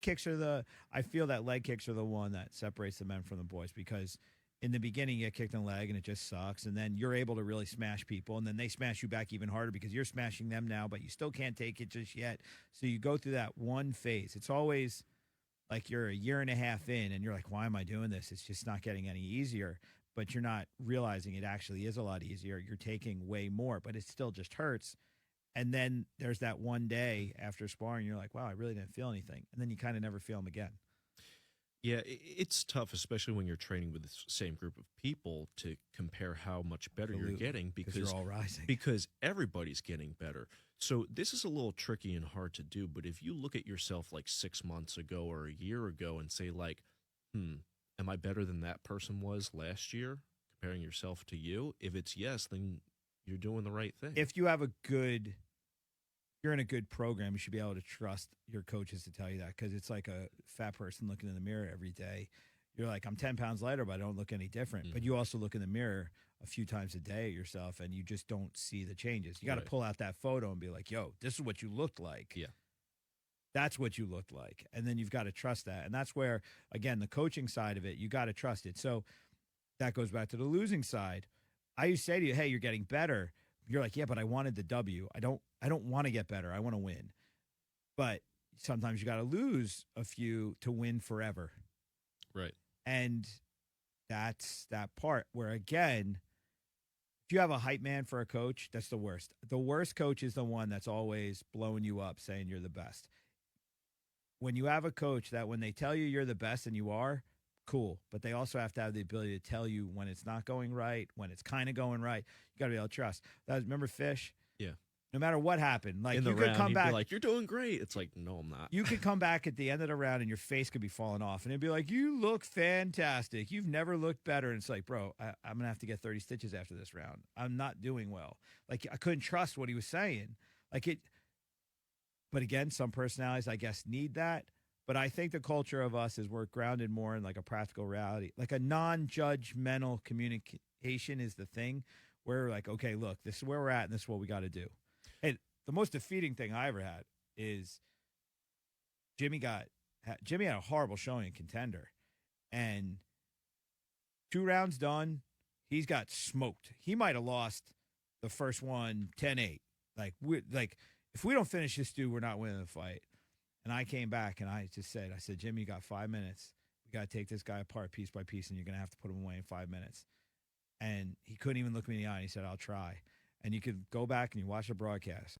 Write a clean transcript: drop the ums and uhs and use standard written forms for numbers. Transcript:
kicks are I feel that leg kicks are the one that separates the men from the boys because in the beginning you get kicked in the leg and it just sucks. And then you're able to really smash people and then they smash you back even harder because you're smashing them now, but you still can't take it just yet. So you go through that one phase. It's always like you're a year and a half in and you're like, why am I doing this? It's just not getting any easier. But you're not realizing it actually is a lot easier. You're taking way more, but it still just hurts. And then there's that one day after sparring, you're like, wow, I really didn't feel anything. And then you kind of never feel them again. Yeah, it's tough, especially when you're training with the same group of people to compare how much better Absolutely. you're getting because you're all rising. Because everybody's getting better. So this is a little tricky and hard to do, but if you look at yourself like 6 months ago or a year ago and say like, am I better than that person was last year, comparing yourself to you? If it's yes, then you're doing the right thing. If you're in a good program, you should be able to trust your coaches to tell you that because it's like a fat person looking in the mirror every day. You're like, I'm 10 pounds lighter, but I don't look any different. Mm-hmm. But you also look in the mirror a few times a day at yourself, and you just don't see the changes. You got to pull out that photo and be like, yo, this is what you looked like. Yeah. That's what you looked like. And then you've got to trust that. And that's where, again, the coaching side of it, you got to trust it. So that goes back to the losing side. I used to say to you, hey, you're getting better. You're like, yeah, but I wanted the W. I don't want to get better. I want to win. But sometimes you got to lose a few to win forever. Right. And that's that part where, again, if you have a hype man for a coach, that's the worst. The worst coach is the one that's always blowing you up, saying you're the best. When you have a coach that when they tell you you're the best and you are, cool. But they also have to have the ability to tell you when it's not going right, when it's kind of going right. You got to be able to trust. Remember Fish? Yeah. No matter what happened, like in the you could round, come back, be like, you're doing great. It's like, no, I'm not. You could come back at the end of the round and your face could be falling off, and it'd be like, you look fantastic. You've never looked better. And it's like, bro, I'm gonna have to get 30 stitches after this round. I'm not doing well. Like I couldn't trust what he was saying. Like it. But again, some personalities, I guess, need that. But I think the culture of us is we're grounded more in like a practical reality, like a non-judgmental communication is the thing. Where we're like, okay, look, this is where we're at, and this is what we got to do. And the most defeating thing I ever had is Jimmy had a horrible showing in Contender, and 2 rounds done, he's got smoked. He might have lost the first one 10-8. Like if we don't finish this dude, we're not winning the fight. And I came back and I said, Jimmy, you got 5 minutes. We got to take this guy apart piece by piece, and you're going to have to put him away in 5 minutes. And he couldn't even look me in the eye. And he said, I'll try. And you could go back and you watch the broadcast.